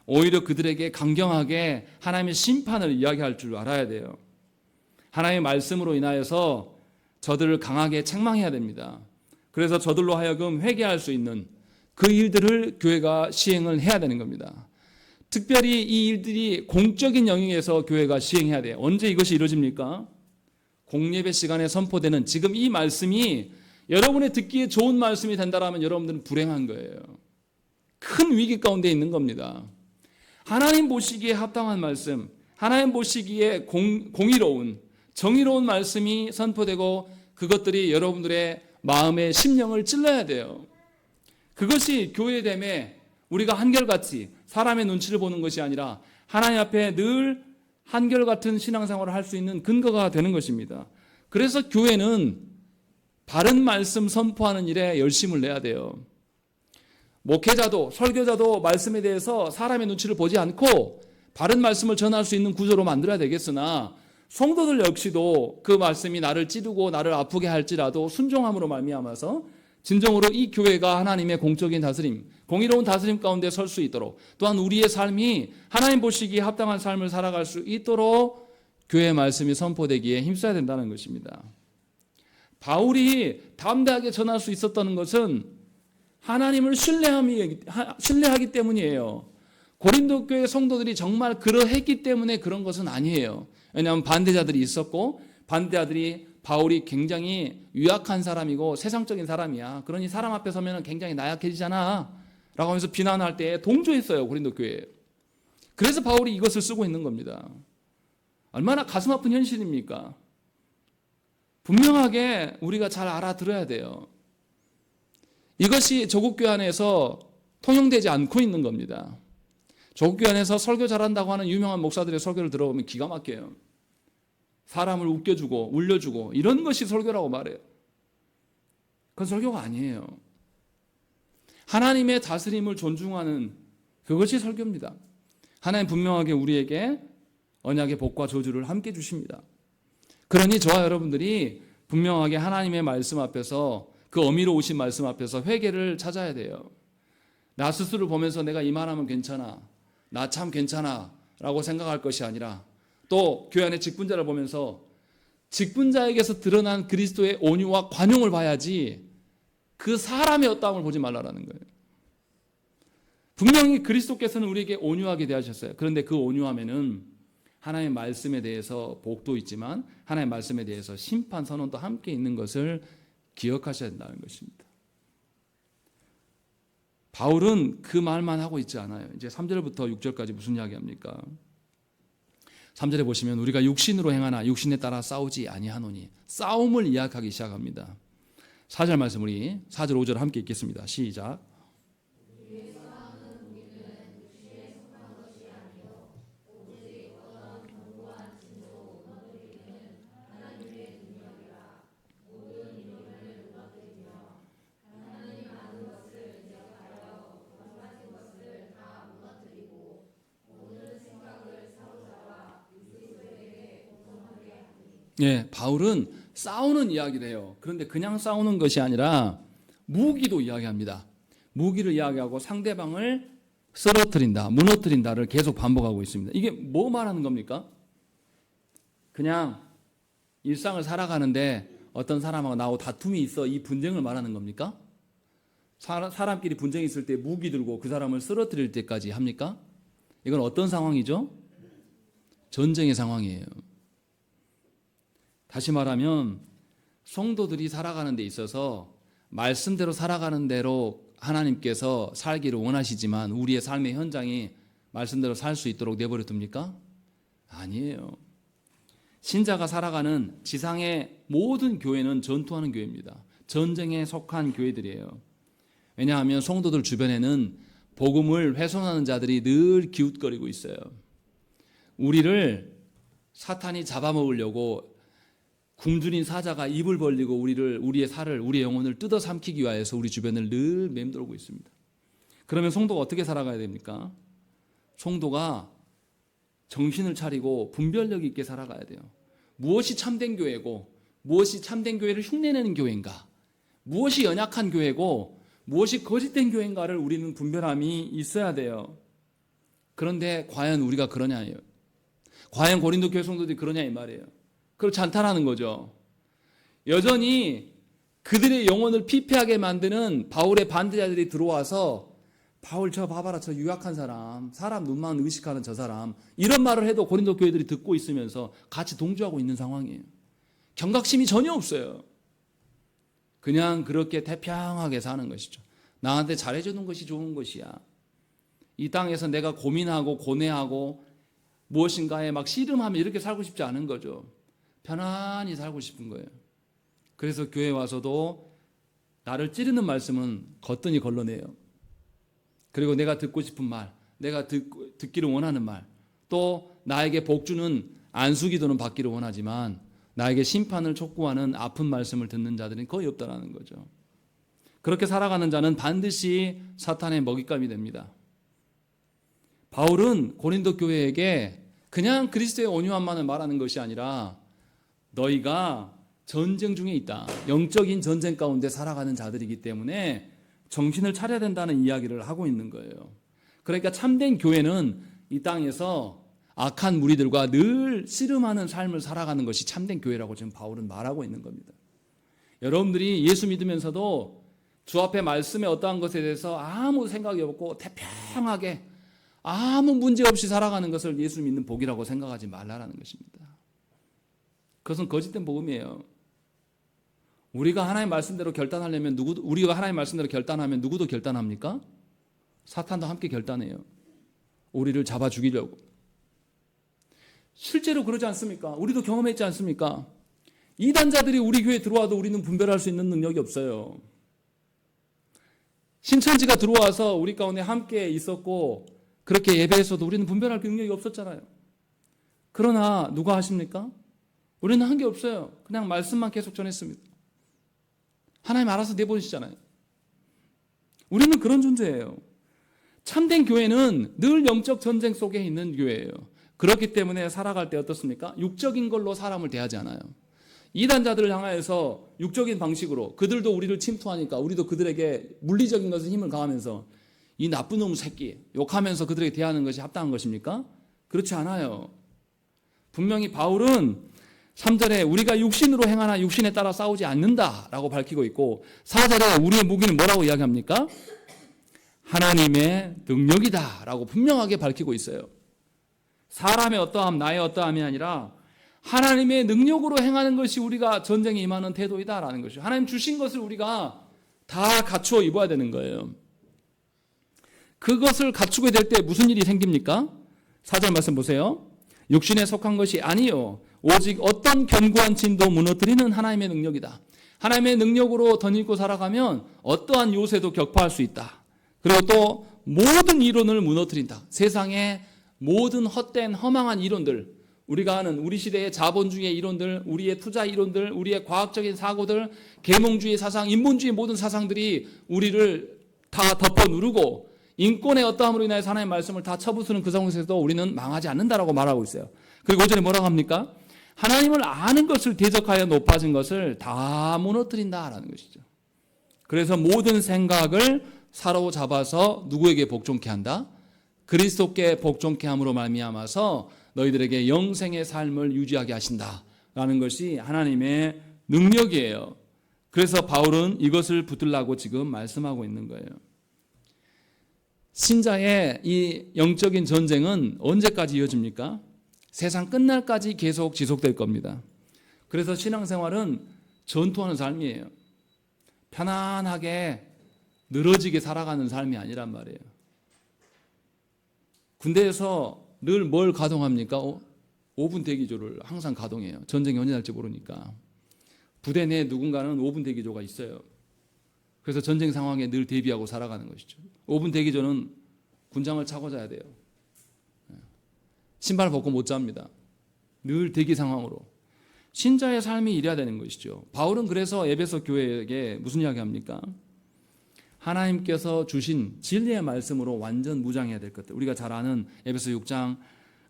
오히려 그들에게 강경하게 하나님의 심판을 이야기할 줄 알아야 돼요. 하나님의 말씀으로 인하여서 저들을 강하게 책망해야 됩니다. 그래서 저들로 하여금 회개할 수 있는 그 일들을 교회가 시행을 해야 되는 겁니다. 특별히 이 일들이 공적인 영역에서 교회가 시행해야 돼요. 언제 이것이 이루어집니까? 공예배 시간에 선포되는 지금 이 말씀이 여러분의 듣기에 좋은 말씀이 된다면 여러분들은 불행한 거예요. 큰 위기 가운데 있는 겁니다. 하나님 보시기에 합당한 말씀, 하나님 보시기에 공의로운, 정의로운 말씀이 선포되고 그것들이 여러분들의 마음의 심령을 찔러야 돼요. 그것이 교회됨에 우리가 한결같이 사람의 눈치를 보는 것이 아니라 하나님 앞에 늘 한결같은 신앙생활을 할 수 있는 근거가 되는 것입니다. 그래서 교회는 바른 말씀 선포하는 일에 열심을 내야 돼요. 목회자도 설교자도 말씀에 대해서 사람의 눈치를 보지 않고 바른 말씀을 전할 수 있는 구조로 만들어야 되겠으나 성도들 역시도 그 말씀이 나를 찌르고 나를 아프게 할지라도 순종함으로 말미암아서 진정으로 이 교회가 하나님의 공적인 다스림, 공의로운 다스림 가운데 설 수 있도록, 또한 우리의 삶이 하나님 보시기에 합당한 삶을 살아갈 수 있도록 교회의 말씀이 선포되기에 힘써야 된다는 것입니다. 바울이 담대하게 전할 수 있었다는 것은 하나님을 신뢰하기 때문이에요. 고린도 교회 성도들이 정말 그러했기 때문에 그런 것은 아니에요. 왜냐하면 반대자들이 있었고, 반대자들이 바울이 굉장히 유약한 사람이고 세상적인 사람이야, 그러니 사람 앞에 서면 굉장히 나약해지잖아 라고 하면서 비난할 때 동조했어요, 고린도 교회에. 그래서 바울이 이것을 쓰고 있는 겁니다. 얼마나 가슴 아픈 현실입니까? 분명하게 우리가 잘 알아들어야 돼요. 이것이 조국교회 안에서 통용되지 않고 있는 겁니다. 조국교회 안에서 설교 잘한다고 하는 유명한 목사들의 설교를 들어보면 기가 막혀요. 사람을 웃겨주고 울려주고 이런 것이 설교라고 말해요. 그건 설교가 아니에요. 하나님의 다스림을 존중하는 그것이 설교입니다. 하나님 분명하게 우리에게 언약의 복과 저주를 함께 주십니다. 그러니 저와 여러분들이 분명하게 하나님의 말씀 앞에서, 그 어미로우신 말씀 앞에서 회개를 찾아야 돼요. 나 스스로 보면서 내가 이 말하면 괜찮아, 나 참 괜찮아 라고 생각할 것이 아니라, 또 교회 안의 직분자를 보면서 직분자에게서 드러난 그리스도의 온유와 관용을 봐야지 그 사람의 어떠함을 보지 말라라는 거예요. 분명히 그리스도께서는 우리에게 온유하게 대하셨어요. 그런데 그 온유함에는 하나님의 말씀에 대해서 복도 있지만 하나님의 말씀에 대해서 심판 선언도 함께 있는 것을 기억하셔야 된다는 것입니다. 바울은 그 말만 하고 있지 않아요. 이제 3절부터 6절까지 무슨 이야기합니까? 3절에 보시면 우리가 육신으로 행하나 육신에 따라 싸우지 아니하노니, 싸움을 이야기하기 시작합니다. 4절 말씀 우리 4절 5절 함께 읽겠습니다. 시작. 예, 바울은 싸우는 이야기를 해요. 그런데 그냥 싸우는 것이 아니라 무기도 이야기합니다. 무기를 이야기하고 상대방을 쓰러뜨린다, 무너뜨린다를 계속 반복하고 있습니다. 이게 뭐 말하는 겁니까? 그냥 일상을 살아가는데 어떤 사람하고 나하고 다툼이 있어, 이 분쟁을 말하는 겁니까? 사람끼리 분쟁이 있을 때 무기 들고 그 사람을 쓰러뜨릴 때까지 합니까? 이건 어떤 상황이죠? 전쟁의 상황이에요. 다시 말하면 성도들이 살아가는 데 있어서 말씀대로 살아가는 대로 하나님께서 살기를 원하시지만 우리의 삶의 현장이 말씀대로 살 수 있도록 내버려 둡니까? 아니에요. 신자가 살아가는 지상의 모든 교회는 전투하는 교회입니다. 전쟁에 속한 교회들이에요. 왜냐하면 성도들 주변에는 복음을 훼손하는 자들이 늘 기웃거리고 있어요. 우리를 사탄이 잡아먹으려고 굶주린 사자가 입을 벌리고 우리의 살을, 우리의 영혼을 뜯어 삼키기 위하여서 우리 주변을 늘 맴돌고 있습니다. 그러면 성도가 어떻게 살아가야 됩니까? 성도가 정신을 차리고 분별력 있게 살아가야 돼요. 무엇이 참된 교회고 무엇이 참된 교회를 흉내내는 교회인가, 무엇이 연약한 교회고 무엇이 거짓된 교회인가를 우리는 분별함이 있어야 돼요. 그런데 과연 우리가 그러냐예요. 과연 고린도 교회 성도들이 그러냐 이 말이에요. 그렇지 않다라는 거죠. 여전히 그들의 영혼을 피폐하게 만드는 바울의 반대자들이 들어와서 바울 저 봐봐라, 저 유약한 사람 눈만 의식하는 저 사람, 이런 말을 해도 고린도 교회들이 듣고 있으면서 같이 동조하고 있는 상황이에요. 경각심이 전혀 없어요. 그냥 그렇게 태평하게 사는 것이죠. 나한테 잘해주는 것이 좋은 것이야. 이 땅에서 내가 고민하고 고뇌하고 무엇인가에 막 씨름하며 이렇게 살고 싶지 않은 거죠. 편안히 살고 싶은 거예요. 그래서 교회 와서도 나를 찌르는 말씀은 거뜬히 걸러내요. 그리고 내가 듣고 싶은 말, 내가 듣기를 원하는 말, 또 나에게 복주는 안수기도는 받기를 원하지만 나에게 심판을 촉구하는 아픈 말씀을 듣는 자들은 거의 없다라는 거죠. 그렇게 살아가는 자는 반드시 사탄의 먹잇감이 됩니다. 바울은 고린도 교회에게 그냥 그리스도의 온유함만을 말하는 것이 아니라 너희가 전쟁 중에 있다. 영적인 전쟁 가운데 살아가는 자들이기 때문에 정신을 차려야 된다는 이야기를 하고 있는 거예요. 그러니까 참된 교회는 이 땅에서 악한 무리들과 늘 씨름하는 삶을 살아가는 것이 참된 교회라고 지금 바울은 말하고 있는 겁니다. 여러분들이 예수 믿으면서도 주 앞에 말씀에 어떠한 것에 대해서 아무 생각이 없고 태평하게 아무 문제 없이 살아가는 것을 예수 믿는 복이라고 생각하지 말라라는 것입니다. 그것은 거짓된 복음이에요. 우리가 하나님의 말씀대로 결단하려면 우리가 하나님의 말씀대로 결단하면 누구도 결단합니까? 사탄도 함께 결단해요. 우리를 잡아 죽이려고. 실제로 그러지 않습니까? 우리도 경험했지 않습니까? 이단자들이 우리 교회에 들어와도 우리는 분별할 수 있는 능력이 없어요. 신천지가 들어와서 우리 가운데 함께 있었고 그렇게 예배했어도 우리는 분별할 능력이 없었잖아요. 그러나 누가 하십니까? 우리는 한 게 없어요. 그냥 말씀만 계속 전했습니다. 하나님 알아서 내보내시잖아요. 우리는 그런 존재예요. 참된 교회는 늘 영적 전쟁 속에 있는 교회예요. 그렇기 때문에 살아갈 때 어떻습니까? 육적인 걸로 사람을 대하지 않아요. 이단자들을 향하여서 육적인 방식으로 그들도 우리를 침투하니까 우리도 그들에게 물리적인 것에 힘을 가하면서 이 나쁜 놈 새끼 욕하면서 그들에게 대하는 것이 합당한 것입니까? 그렇지 않아요. 분명히 바울은 3절에 우리가 육신으로 행하나 육신에 따라 싸우지 않는다라고 밝히고 있고 4절에 우리의 무기는 뭐라고 이야기합니까? 하나님의 능력이다라고 분명하게 밝히고 있어요. 사람의 어떠함, 나의 어떠함이 아니라 하나님의 능력으로 행하는 것이 우리가 전쟁에 임하는 태도이다라는 것이죠. 하나님 주신 것을 우리가 다 갖추어 입어야 되는 거예요. 그것을 갖추게 될 때 무슨 일이 생깁니까? 4절 말씀 보세요. 육신에 속한 것이 아니요 오직 어떤 견고한 진도 무너뜨리는 하나님의 능력이다. 하나님의 능력으로 덧입고 살아가면 어떠한 요새도 격파할 수 있다. 그리고 또 모든 이론을 무너뜨린다. 세상의 모든 헛된 허망한 이론들, 우리가 아는 우리 시대의 자본주의의 이론들, 우리의 투자 이론들, 우리의 과학적인 사고들, 계몽주의 사상, 인본주의 모든 사상들이 우리를 다 덮어 누르고 인권의 어떠함으로 인하여 하나님의 말씀을 다 쳐부수는 그 상황에서도 우리는 망하지 않는다라고 말하고 있어요. 그리고 5절에 뭐라고 합니까? 하나님을 아는 것을 대적하여 높아진 것을 다 무너뜨린다라는 것이죠. 그래서 모든 생각을 사로잡아서 누구에게 복종케 한다? 그리스도께 복종케 함으로 말미암아서 너희들에게 영생의 삶을 유지하게 하신다라는 것이 하나님의 능력이에요. 그래서 바울은 이것을 붙들라고 지금 말씀하고 있는 거예요. 신자의 이 영적인 전쟁은 언제까지 이어집니까? 세상 끝날까지 계속 지속될 겁니다. 그래서 신앙생활은 전투하는 삶이에요. 편안하게 늘어지게 살아가는 삶이 아니란 말이에요. 군대에서 늘 뭘 가동합니까? 5분 대기조를 항상 가동해요. 전쟁이 언제 날지 모르니까. 부대 내 누군가는 5분 대기조가 있어요. 그래서 전쟁 상황에 늘 대비하고 살아가는 것이죠. 5분 대기조는 군장을 차고 자야 돼요. 신발 벗고 못 잡니다. 늘 대기 상황으로. 신자의 삶이 이래야 되는 것이죠. 바울은 그래서 에베소 교회에게 무슨 이야기 합니까? 하나님께서 주신 진리의 말씀으로 완전 무장해야 될 것들. 우리가 잘 아는 에베소 6장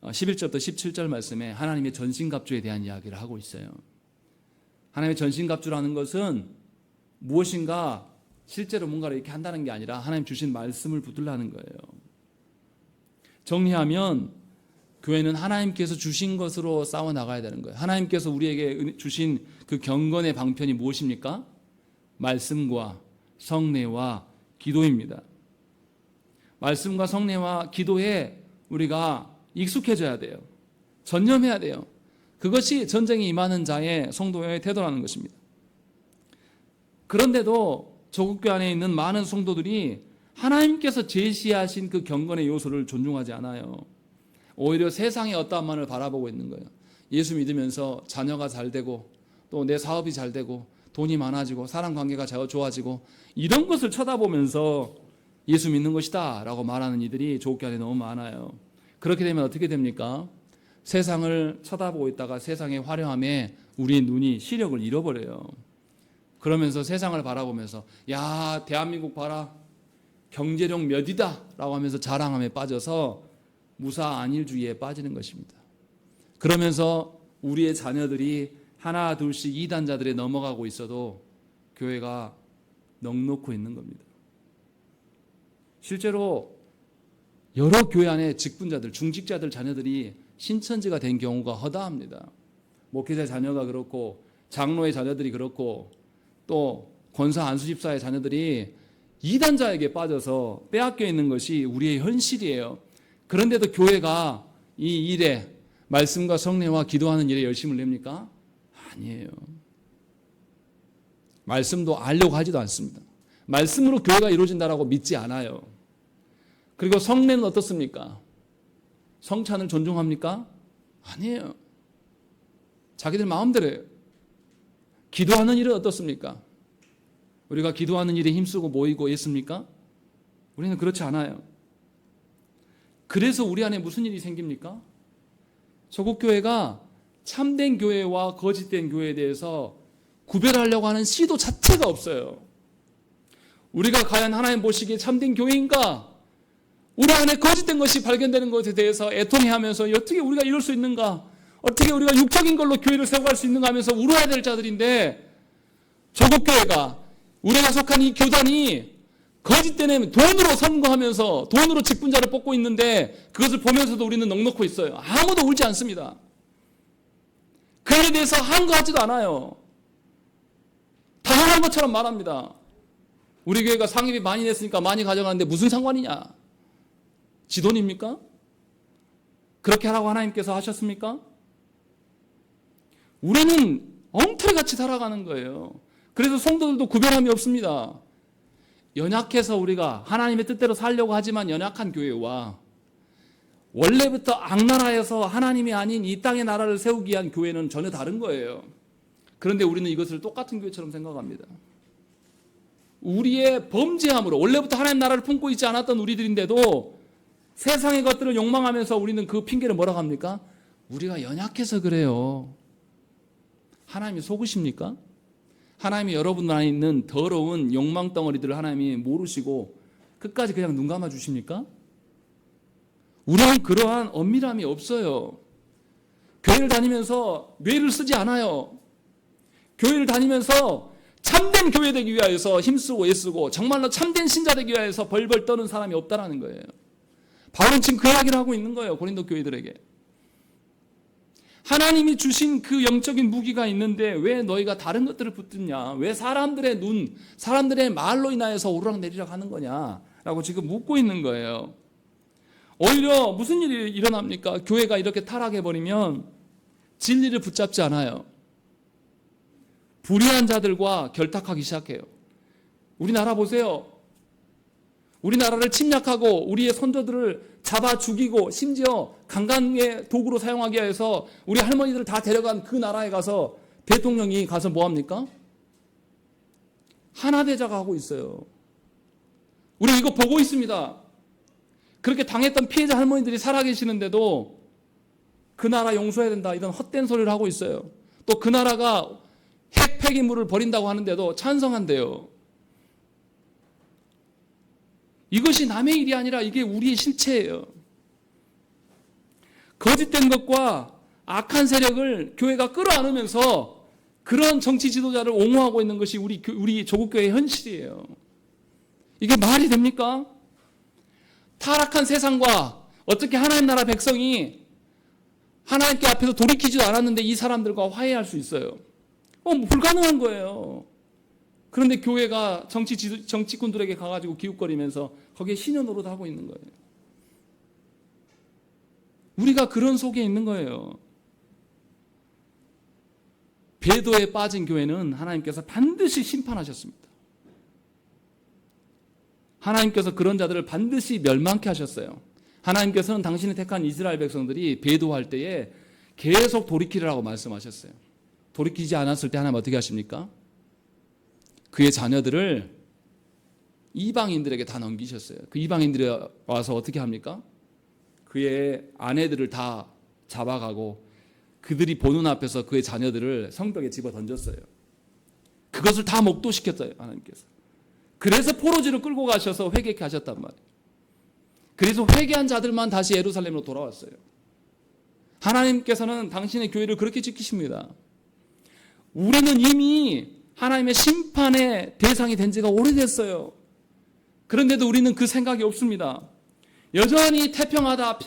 11절부터 17절 말씀에 하나님의 전신갑주에 대한 이야기를 하고 있어요. 하나님의 전신갑주라는 것은 무엇인가 실제로 뭔가를 이렇게 한다는 게 아니라 하나님 주신 말씀을 붙들라는 거예요. 정리하면 교회는 하나님께서 주신 것으로 싸워 나가야 되는 거예요. 하나님께서 우리에게 주신 그 경건의 방편이 무엇입니까? 말씀과 성례와 기도입니다. 말씀과 성례와 기도에 우리가 익숙해져야 돼요. 전념해야 돼요. 그것이 전쟁에 임하는 자의 성도의 태도라는 것입니다. 그런데도 조국교회 안에 있는 많은 성도들이 하나님께서 제시하신 그 경건의 요소를 존중하지 않아요. 오히려 세상의 어떠한만을 바라보고 있는 거예요. 예수 믿으면서 자녀가 잘 되고 또 내 사업이 잘 되고 돈이 많아지고 사람 관계가 좋아지고 이런 것을 쳐다보면서 예수 믿는 것이다 라고 말하는 이들이 조국교회 안에 너무 많아요. 그렇게 되면 어떻게 됩니까? 세상을 쳐다보고 있다가 세상의 화려함에 우리의 눈이 시력을 잃어버려요. 그러면서 세상을 바라보면서 야 대한민국 봐라 경제력 몇이다 라고 하면서 자랑함에 빠져서 무사 안일주의에 빠지는 것입니다. 그러면서 우리의 자녀들이 하나 둘씩 이단자들에 넘어가고 있어도 교회가 넉넉히 있는 겁니다. 실제로 여러 교회 안에 직분자들, 중직자들 자녀들이 신천지가 된 경우가 허다합니다. 목회자 자녀가 그렇고 장로의 자녀들이 그렇고 또 권사 안수집사의 자녀들이 이단자에게 빠져서 빼앗겨 있는 것이 우리의 현실이에요. 그런데도 교회가 이 일에 말씀과 성례와 기도하는 일에 열심을 냅니까? 아니에요. 말씀도 알려고 하지도 않습니다. 말씀으로 교회가 이루어진다라고 믿지 않아요. 그리고 성례는 어떻습니까? 성찬을 존중합니까? 아니에요. 자기들 마음대로 해요. 기도하는 일은 어떻습니까? 우리가 기도하는 일에 힘쓰고 모이고 있습니까? 우리는 그렇지 않아요. 그래서 우리 안에 무슨 일이 생깁니까? 조국교회가 참된 교회와 거짓된 교회에 대해서 구별하려고 하는 시도 자체가 없어요. 우리가 과연 하나님 보시기에 참된 교회인가? 우리 안에 거짓된 것이 발견되는 것에 대해서 애통해하면서 어떻게 우리가 이럴 수 있는가? 어떻게 우리가 육적인 걸로 교회를 세워갈 수 있는가 하면서 울어야 될 자들인데, 조국교회가 우리가 속한 이 교단이 거짓된 돈으로 선거하면서 돈으로 직분자를 뽑고 있는데 그것을 보면서도 우리는 넉넉히 있어요. 아무도 울지 않습니다. 그에 대해서 항거하지도 않아요. 당연한 것처럼 말합니다. 우리 교회가 상입이 많이 냈으니까 많이 가져가는데 무슨 상관이냐? 지 돈입니까? 그렇게 하라고 하나님께서 하셨습니까? 우리는 엉터리같이 살아가는 거예요. 그래서 성도들도 구별함이 없습니다. 연약해서 우리가 하나님의 뜻대로 살려고 하지만 연약한 교회와 원래부터 악나라에서 하나님이 아닌 이 땅의 나라를 세우기 위한 교회는 전혀 다른 거예요. 그런데 우리는 이것을 똑같은 교회처럼 생각합니다. 우리의 범죄함으로 원래부터 하나님 나라를 품고 있지 않았던 우리들인데도 세상의 것들을 욕망하면서 우리는 그 핑계를 뭐라고 합니까? 우리가 연약해서 그래요. 하나님이 속으십니까? 하나님이 여러분 안에 있는 더러운 욕망 덩어리들을 하나님이 모르시고 끝까지 그냥 눈 감아 주십니까? 우리는 그러한 엄밀함이 없어요. 교회를 다니면서 뇌를 쓰지 않아요. 교회를 다니면서 참된 교회 되기 위하여서 힘쓰고 애쓰고 정말로 참된 신자 되기 위하여서 벌벌 떠는 사람이 없다라는 거예요. 바울은 지금 그 이야기를 하고 있는 거예요. 고린도 교회들에게. 하나님이 주신 그 영적인 무기가 있는데 왜 너희가 다른 것들을 붙드냐? 왜 사람들의 눈, 사람들의 말로 인하여서 오르락내리락 하는 거냐? 라고 지금 묻고 있는 거예요. 오히려 무슨 일이 일어납니까? 교회가 이렇게 타락해버리면 진리를 붙잡지 않아요. 불의한 자들과 결탁하기 시작해요. 우리나라 보세요. 우리나라를 침략하고 우리의 선조들을 잡아 죽이고 심지어 강간의 도구로 사용하게 해서 우리 할머니들을 다 데려간 그 나라에 가서 대통령이 가서 뭐합니까? 하나대자가 하고 있어요. 우리 이거 보고 있습니다. 그렇게 당했던 피해자 할머니들이 살아계시는데도 그 나라 용서해야 된다 이런 헛된 소리를 하고 있어요. 또 그 나라가 핵 폐기물을 버린다고 하는데도 찬성한대요. 이것이 남의 일이 아니라 이게 우리의 실체예요. 거짓된 것과 악한 세력을 교회가 끌어안으면서 그런 정치 지도자를 옹호하고 있는 것이 우리 조국교회의 현실이에요. 이게 말이 됩니까? 타락한 세상과 어떻게 하나님 나라 백성이 하나님께 앞에서 돌이키지도 않았는데 이 사람들과 화해할 수 있어요? 불가능한 거예요. 그런데 교회가 정치꾼들에게 가가지고 기웃거리면서 거기에 신여 노릇하고 있는 거예요. 우리가 그런 속에 있는 거예요. 배도에 빠진 교회는 하나님께서 반드시 심판하셨습니다. 하나님께서 그런 자들을 반드시 멸망케 하셨어요. 하나님께서는 당신이 택한 이스라엘 백성들이 배도할 때에 계속 돌이키라고 말씀하셨어요. 돌이키지 않았을 때 하나님 어떻게 하십니까? 그의 자녀들을 이방인들에게 다 넘기셨어요. 그 이방인들이 와서 어떻게 합니까? 그의 아내들을 다 잡아가고 그들이 보는 앞에서 그의 자녀들을 성벽에 집어 던졌어요. 그것을 다 목도시켰어요, 하나님께서. 그래서 포로지로 끌고 가셔서 회개케 하셨단 말이에요. 그래서 회개한 자들만 다시 예루살렘으로 돌아왔어요. 하나님께서는 당신의 교회를 그렇게 지키십니다. 우리는 이미 하나님의 심판의 대상이 된 지가 오래됐어요. 그런데도 우리는 그 생각이 없습니다. 여전히 태평하다,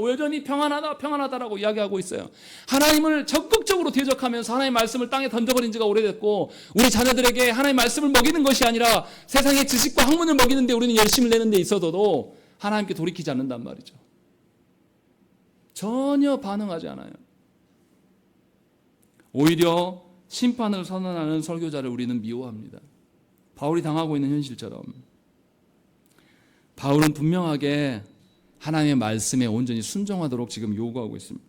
여전히 평안하다라고 이야기하고 있어요. 하나님을 적극적으로 대적하면서 하나님의 말씀을 땅에 던져버린 지가 오래됐고, 우리 자녀들에게 하나님의 말씀을 먹이는 것이 아니라 세상의 지식과 학문을 먹이는데 우리는 열심을 내는 데 있어도 하나님께 돌이키지 않는단 말이죠. 전혀 반응하지 않아요. 오히려 심판을 선언하는 설교자를 우리는 미워합니다. 바울이 당하고 있는 현실처럼. 바울은 분명하게 하나님의 말씀에 온전히 순종하도록 지금 요구하고 있습니다.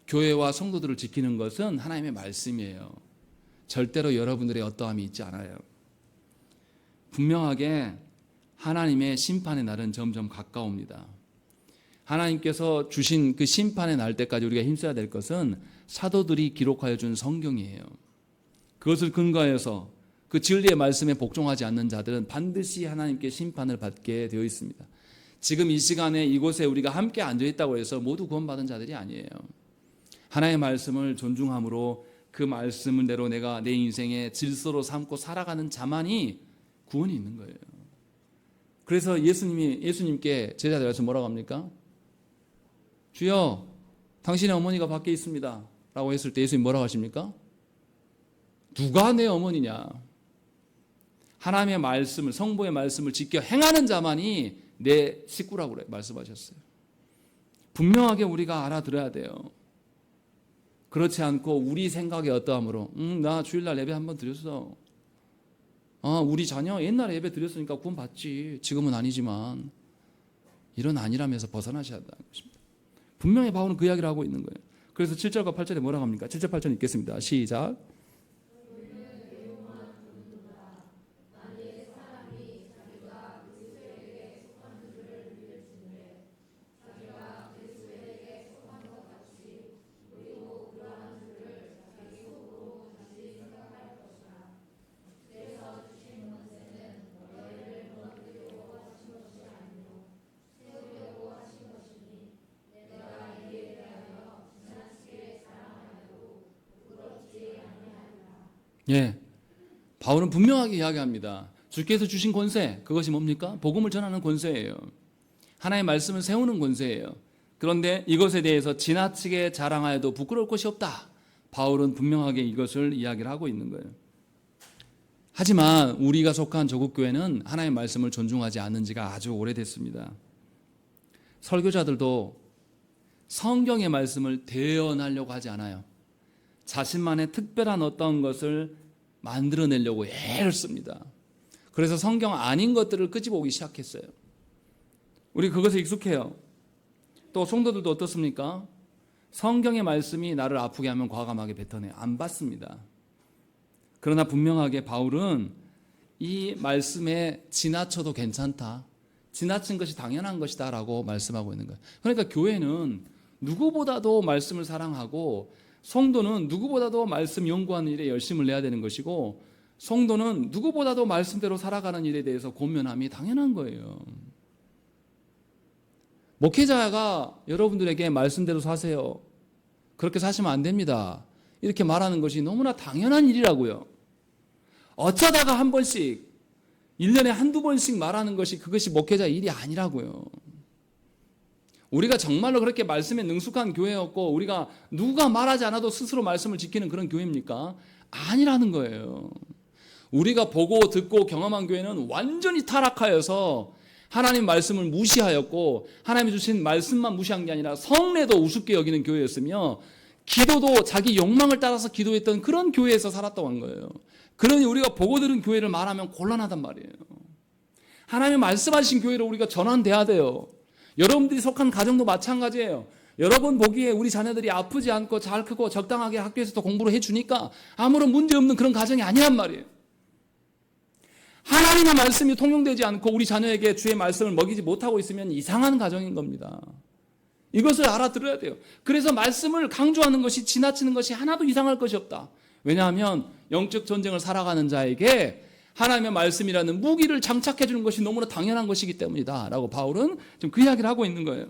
교회와 성도들을 지키는 것은 하나님의 말씀이에요. 절대로 여러분들의 어떠함이 있지 않아요. 분명하게 하나님의 심판의 날은 점점 가까웁니다. 하나님께서 주신 그 심판의 날 때까지 우리가 힘써야 될 것은 사도들이 기록하여 준 성경이에요. 그것을 근거해서 그 진리의 말씀에 복종하지 않는 자들은 반드시 하나님께 심판을 받게 되어 있습니다. 지금 이 시간에 이곳에 우리가 함께 앉아있다고 해서 모두 구원받은 자들이 아니에요. 하나님의 말씀을 존중함으로 그 말씀대로 내가 내 인생의 질서로 삼고 살아가는 자만이 구원이 있는 거예요. 그래서 예수님께 제자들 와서 뭐라고 합니까? 주여, 당신의 어머니가 밖에 있습니다 라고 했을 때 예수님 뭐라고 하십니까? 누가 내 어머니냐? 하나님의 말씀을, 성부의 말씀을 지켜 행하는 자만이 내 식구라고 말씀하셨어요. 분명하게 우리가 알아들어야 돼요. 그렇지 않고 우리 생각에 어떠함으로 나 주일날 예배 한번 드렸어. 우리 자녀 옛날에 예배 드렸으니까 구원 받지. 지금은 아니지만. 이런 아니라면서 벗어나셔야 한다는 것입니다. 분명히 바울은 그 이야기를 하고 있는 거예요. 그래서 7절과 8절에 뭐라고 합니까? 7절 8절 읽겠습니다. 시작. 예, 바울은 분명하게 이야기합니다. 주께서 주신 권세, 그것이 뭡니까? 복음을 전하는 권세예요. 하나님의 말씀을 세우는 권세예요. 그런데 이것에 대해서 지나치게 자랑하여도 부끄러울 것이 없다. 바울은 분명하게 이것을 이야기를 하고 있는 거예요. 하지만 우리가 속한 조국교회는 하나님의 말씀을 존중하지 않는 지가 아주 오래됐습니다. 설교자들도 성경의 말씀을 대언하려고 하지 않아요. 자신만의 특별한 어떤 것을 만들어내려고 애를 씁니다. 그래서 성경 아닌 것들을 끄집어오기 시작했어요. 우리 그것에 익숙해요. 또 성도들도 어떻습니까? 성경의 말씀이 나를 아프게 하면 과감하게 뱉어내 안 받습니다. 그러나 분명하게 바울은 이 말씀에 지나쳐도 괜찮다, 지나친 것이 당연한 것이다 라고 말씀하고 있는 거예요. 그러니까 교회는 누구보다도 말씀을 사랑하고 성도는 누구보다도 말씀 연구하는 일에 열심을 내야 되는 것이고, 성도는 누구보다도 말씀대로 살아가는 일에 대해서 권면함이 당연한 거예요. 목회자가 여러분들에게 말씀대로 사세요, 그렇게 사시면 안 됩니다, 이렇게 말하는 것이 너무나 당연한 일이라고요. 어쩌다가 한 번씩 1년에 한두 번씩 말하는 것이 그것이 목회자 일이 아니라고요. 우리가 정말로 그렇게 말씀에 능숙한 교회였고 우리가 누가 말하지 않아도 스스로 말씀을 지키는 그런 교회입니까? 아니라는 거예요. 우리가 보고 듣고 경험한 교회는 완전히 타락하여서 하나님 말씀을 무시하였고, 하나님이 주신 말씀만 무시한 게 아니라 성례도 우습게 여기는 교회였으며, 기도도 자기 욕망을 따라서 기도했던 그런 교회에서 살았다고 한 거예요. 그러니 우리가 보고 들은 교회를 말하면 곤란하단 말이에요. 하나님이 말씀하신 교회로 우리가 전환돼야 돼요. 여러분들이 속한 가정도 마찬가지예요. 여러분 보기에 우리 자녀들이 아프지 않고 잘 크고 적당하게 학교에서도 공부를 해주니까 아무런 문제 없는 그런 가정이 아니란 말이에요. 하나님의 말씀이 통용되지 않고 우리 자녀에게 주의 말씀을 먹이지 못하고 있으면 이상한 가정인 겁니다. 이것을 알아들어야 돼요. 그래서 말씀을 강조하는 것이, 지나치는 것이 하나도 이상할 것이 없다. 왜냐하면 영적 전쟁을 살아가는 자에게 하나님의 말씀이라는 무기를 장착해 주는 것이 너무나 당연한 것이기 때문이다 라고 바울은 지금 그 이야기를 하고 있는 거예요.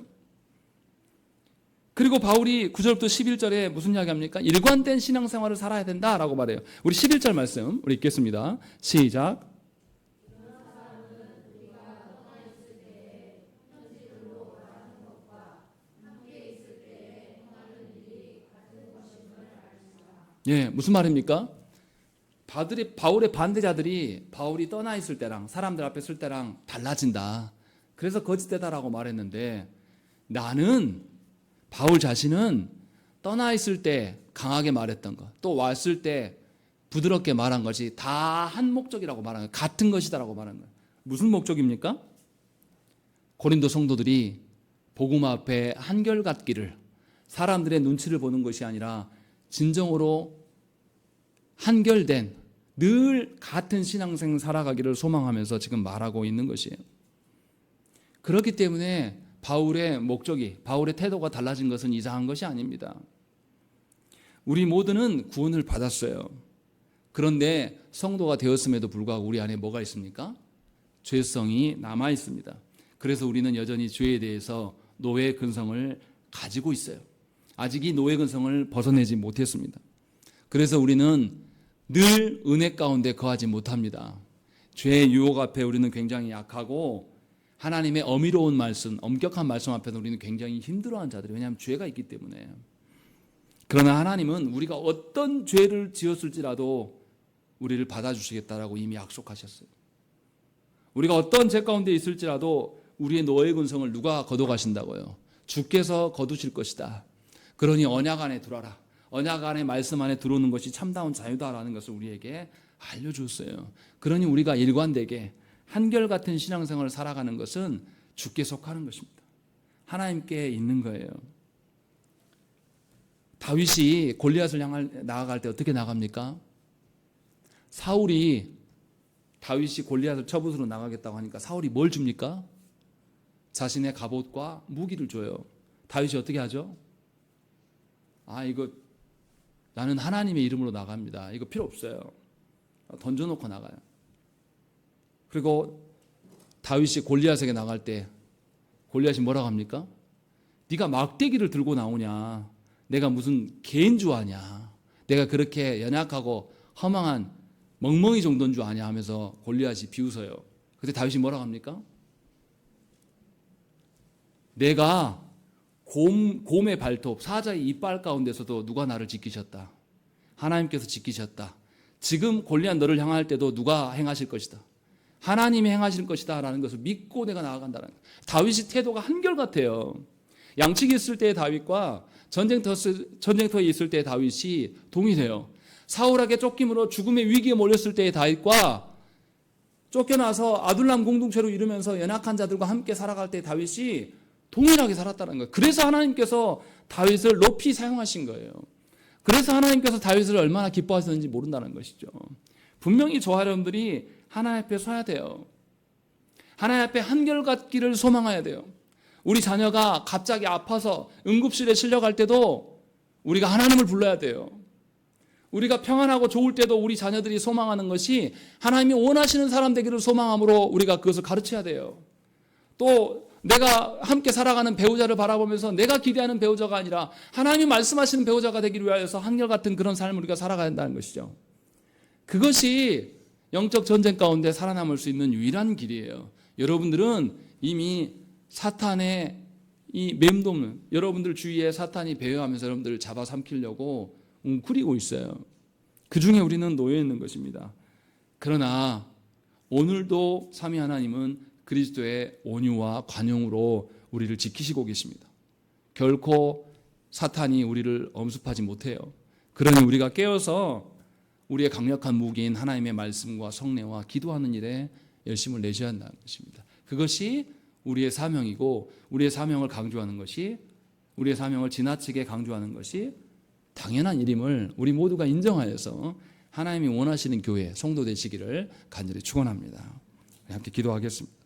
그리고 바울이 9절부터 11절에 무슨 이야기합니까? 일관된 신앙생활을 살아야 된다라고 말해요. 우리 11절 말씀 우리 읽겠습니다. 시작. 예, 무슨 말입니까? 바울의 반대자들이 바울이 떠나 있을 때랑 사람들 앞에 있을 때랑 달라진다. 그래서 거짓되다라고 말했는데 나는 바울 자신은 떠나 있을 때 강하게 말했던 것, 또 왔을 때 부드럽게 말한 것이 다 한 목적이라고 말하는 거예요. 같은 것이다라고 말하는 거예요. 무슨 목적입니까? 고린도 성도들이 복음 앞에 한결같기를, 사람들의 눈치를 보는 것이 아니라 진정으로 한결된 늘 같은 신앙생 살아가기를 소망하면서 지금 말하고 있는 것이에요. 그렇기 때문에 바울의 목적이, 바울의 태도가 달라진 것은 이상한 것이 아닙니다. 우리 모두는 구원을 받았어요. 그런데 성도가 되었음에도 불구하고 우리 안에 뭐가 있습니까? 죄성이 남아 있습니다. 그래서 우리는 여전히 죄에 대해서 노예 근성을 가지고 있어요. 아직 이 노예 근성을 벗어내지 못했습니다. 그래서 우리는 늘 은혜 가운데 거하지 못합니다. 죄의 유혹 앞에 우리는 굉장히 약하고 하나님의 어미로운 말씀, 엄격한 말씀 앞에서 우리는 굉장히 힘들어하는 자들이, 왜냐하면 죄가 있기 때문에. 그러나 하나님은 우리가 어떤 죄를 지었을지라도 우리를 받아주시겠다라고 이미 약속하셨어요. 우리가 어떤 죄 가운데 있을지라도 우리의 노예 근성을 누가 거둬가신다고요? 주께서 거두실 것이다. 그러니 언약 안에 들어라. 언약 안에 말씀 안에 들어오는 것이 참다운 자유다라는 것을 우리에게 알려주었어요. 그러니 우리가 일관되게 한결같은 신앙생활을 살아가는 것은 주께 속하는 것입니다. 하나님께 있는 거예요. 다윗이 골리앗을 나아갈 때 어떻게 나갑니까? 사울이 다윗이 골리앗을 쳐부수러 나가겠다고 하니까 사울이 뭘 줍니까? 자신의 갑옷과 무기를 줘요. 다윗이 어떻게 하죠? 이거 나는 하나님의 이름으로 나갑니다. 이거 필요 없어요. 던져놓고 나가요. 그리고 다윗이 골리앗에게 나갈 때 골리앗이 뭐라고 합니까? 네가 막대기를 들고 나오냐? 내가 무슨 개인 줄 아냐? 내가 그렇게 연약하고 허망한 멍멍이 정도인 줄 아냐? 하면서 골리앗이 비웃어요. 그때 다윗이 뭐라고 합니까? 내가 곰의 발톱, 사자의 이빨 가운데서도 누가 나를 지키셨다. 하나님께서 지키셨다. 지금 골리앗 너를 향할 때도 누가 행하실 것이다. 하나님이 행하실 것이다 라는 것을 믿고 내가 나아간다는 거예요. 다윗이 태도가 한결같아요. 양측이 있을 때의 다윗과 전쟁터에 있을 때의 다윗이 동일해요. 사울에게 쫓김으로 죽음의 위기에 몰렸을 때의 다윗과 쫓겨나서 아둘람 공동체로 이루면서 연약한 자들과 함께 살아갈 때의 다윗이 동일하게 살았다는 거예요. 그래서 하나님께서 다윗을 높이 사용하신 거예요. 그래서 하나님께서 다윗을 얼마나 기뻐하셨는지 모른다는 것이죠. 분명히 저와 여러분들이 하나님 앞에 서야 돼요. 하나님 앞에 한결같기를 소망해야 돼요. 우리 자녀가 갑자기 아파서 응급실에 실려갈 때도 우리가 하나님을 불러야 돼요. 우리가 평안하고 좋을 때도 우리 자녀들이 소망하는 것이 하나님이 원하시는 사람 되기를 소망함으로 우리가 그것을 가르쳐야 돼요. 또 내가 함께 살아가는 배우자를 바라보면서 내가 기대하는 배우자가 아니라 하나님이 말씀하시는 배우자가 되기를 위하여서 한결같은 그런 삶을 우리가 살아가야 한다는 것이죠. 그것이 영적 전쟁 가운데 살아남을 수 있는 유일한 길이에요. 여러분들은 이미 사탄의 이 맴도는, 여러분들 주위에 사탄이 배회하면서 여러분들을 잡아삼키려고 웅크리고 있어요. 그 중에 우리는 놓여 있는 것입니다. 그러나 오늘도 삼위 하나님은 그리스도의 온유와 관용으로 우리를 지키시고 계십니다. 결코 사탄이 우리를 엄습하지 못해요. 그러니 우리가 깨어서 우리의 강력한 무기인 하나님의 말씀과 성례와 기도하는 일에 열심을 내셔야 한다는 것입니다. 그것이 우리의 사명이고, 우리의 사명을 강조하는 것이, 우리의 사명을 지나치게 강조하는 것이 당연한 일임을 우리 모두가 인정하여서 하나님이 원하시는 교회, 성도 되시기를 간절히 축원합니다. 함께 기도하겠습니다.